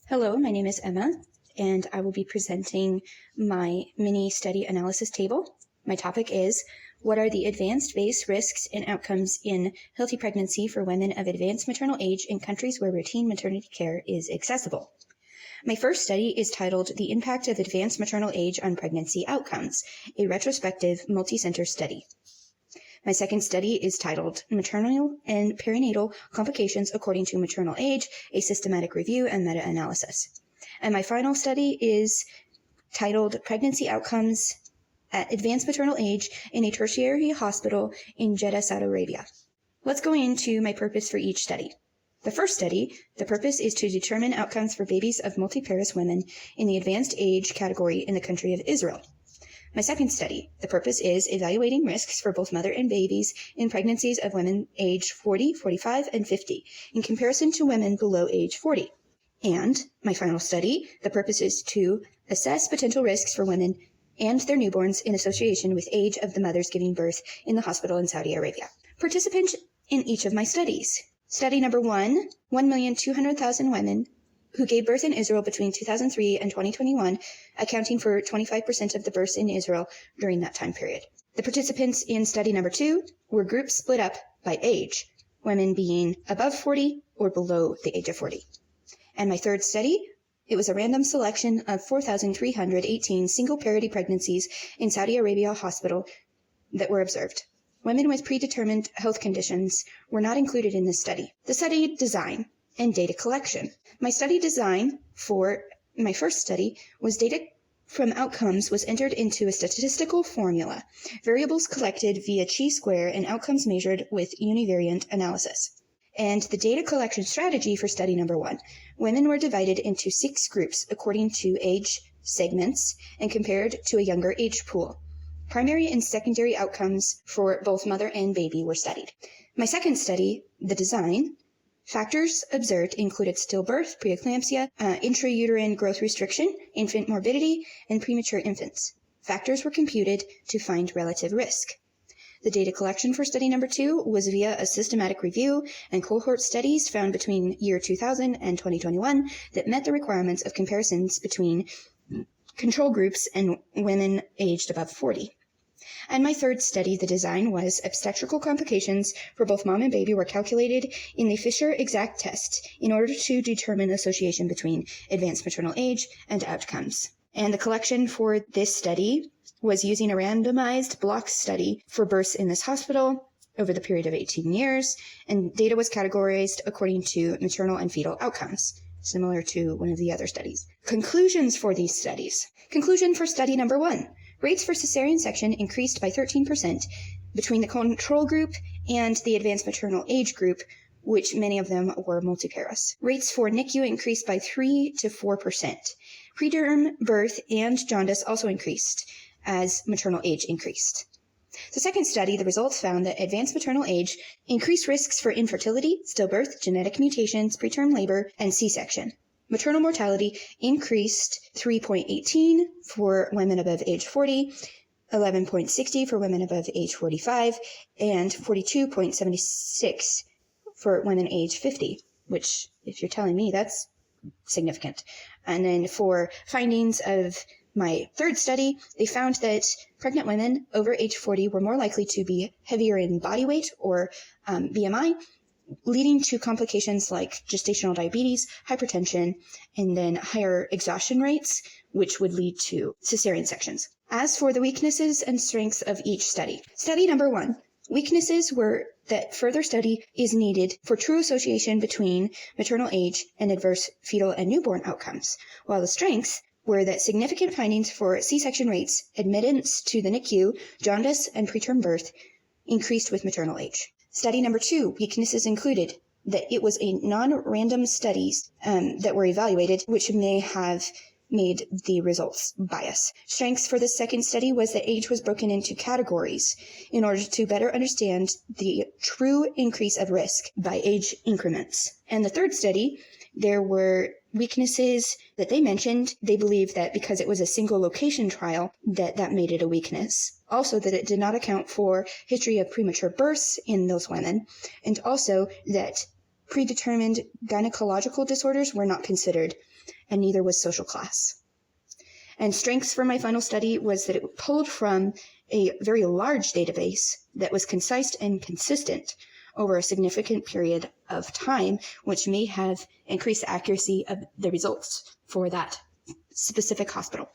Hello, my name is Emma, and I will be presenting my mini study analysis table. My topic is, what are the advanced-based risks and outcomes in healthy pregnancy for women of advanced maternal age in countries where routine maternity care is accessible? My first study is titled The Impact of Advanced Maternal Age on Pregnancy Outcomes, a retrospective multi-center study. My second study is titled Maternal and Perinatal Complications According to Maternal Age, a Systematic Review and Meta-Analysis. And my final study is titled Pregnancy Outcomes at Advanced Maternal Age in a Tertiary Hospital in Jeddah, Saudi Arabia. Let's go into my purpose for each study. The first study, the purpose is to determine outcomes for babies of multiparous women in the advanced age category in the country of Israel. My second study, the purpose is evaluating risks for both mother and babies in pregnancies of women aged 40, 45, and 50 in comparison to women below age 40. And my final study, the purpose is to assess potential risks for women and their newborns in association with age of the mothers giving birth in the hospital in Saudi Arabia. Participants in each of my studies. Study number 1, 1,200,000 women who gave birth in Israel between 2003 and 2021, accounting for 25% of the births in Israel during that time period. The participants in study number 2 were groups split up by age, women being above 40 or below the age of 40. And my third study, it was a random selection of 4,318 single parity pregnancies in Saudi Arabia hospital that were observed. Women with predetermined health conditions were not included in this study. The study design and data collection. My study design for my first study was data from outcomes was entered into a statistical formula, variables collected via chi-square and outcomes measured with univariate analysis. And the data collection strategy for study number 1. Women were divided into 6 groups according to age segments and compared to a younger age pool. Primary and secondary outcomes for both mother and baby were studied. My second study, the design, factors observed included stillbirth, preeclampsia, intrauterine growth restriction, infant morbidity, and premature infants. Factors were computed to find relative risk. The data collection for study number 2 was via a systematic review and cohort studies found between year 2000 and 2021 that met the requirements of comparisons between control groups and women aged above 40. And my third study, the design, was obstetrical complications for both mom and baby were calculated in the Fisher exact test in order to determine association between advanced maternal age and outcomes. And the collection for this study was using a randomized block study for births in this hospital over the period of 18 years, and data was categorized according to maternal and fetal outcomes, similar to one of the other studies. Conclusions for these studies. Conclusion for study number 1. Rates for cesarean section increased by 13% between the control group and the advanced maternal age group, which many of them were multiparous. Rates for NICU increased by 3 to 4%. Preterm birth and jaundice also increased as maternal age increased. The second study, the results found that advanced maternal age increased risks for infertility, stillbirth, genetic mutations, preterm labor, and C-section. Maternal mortality increased 3.18 for women above age 40, 11.60 for women above age 45, and 42.76 for women age 50, which, if you're telling me, that's significant. And then for findings of my third study, they found that pregnant women over age 40 were more likely to be heavier in body weight or BMI, leading to complications like gestational diabetes, hypertension, and then higher exhaustion rates, which would lead to cesarean sections. As for the weaknesses and strengths of each study. Study number 1. Weaknesses were that further study is needed for true association between maternal age and adverse fetal and newborn outcomes, while the strengths were that significant findings for C-section rates, admittance to the NICU, jaundice, and preterm birth increased with maternal age. Study number 2, weaknesses included that it was a non-random studies that were evaluated, which may have made the results bias. Strengths for the second study was that age was broken into categories in order to better understand the true increase of risk by age increments. And the third study, there were weaknesses that they mentioned. They believed that because it was a single location trial, that made it a weakness. Also, that it did not account for history of premature births in those women, and also that predetermined gynecological disorders were not considered and neither was social class. And strengths for my final study was that it pulled from a very large database that was concise and consistent over a significant period of time, which may have increased the accuracy of the results for that specific hospital.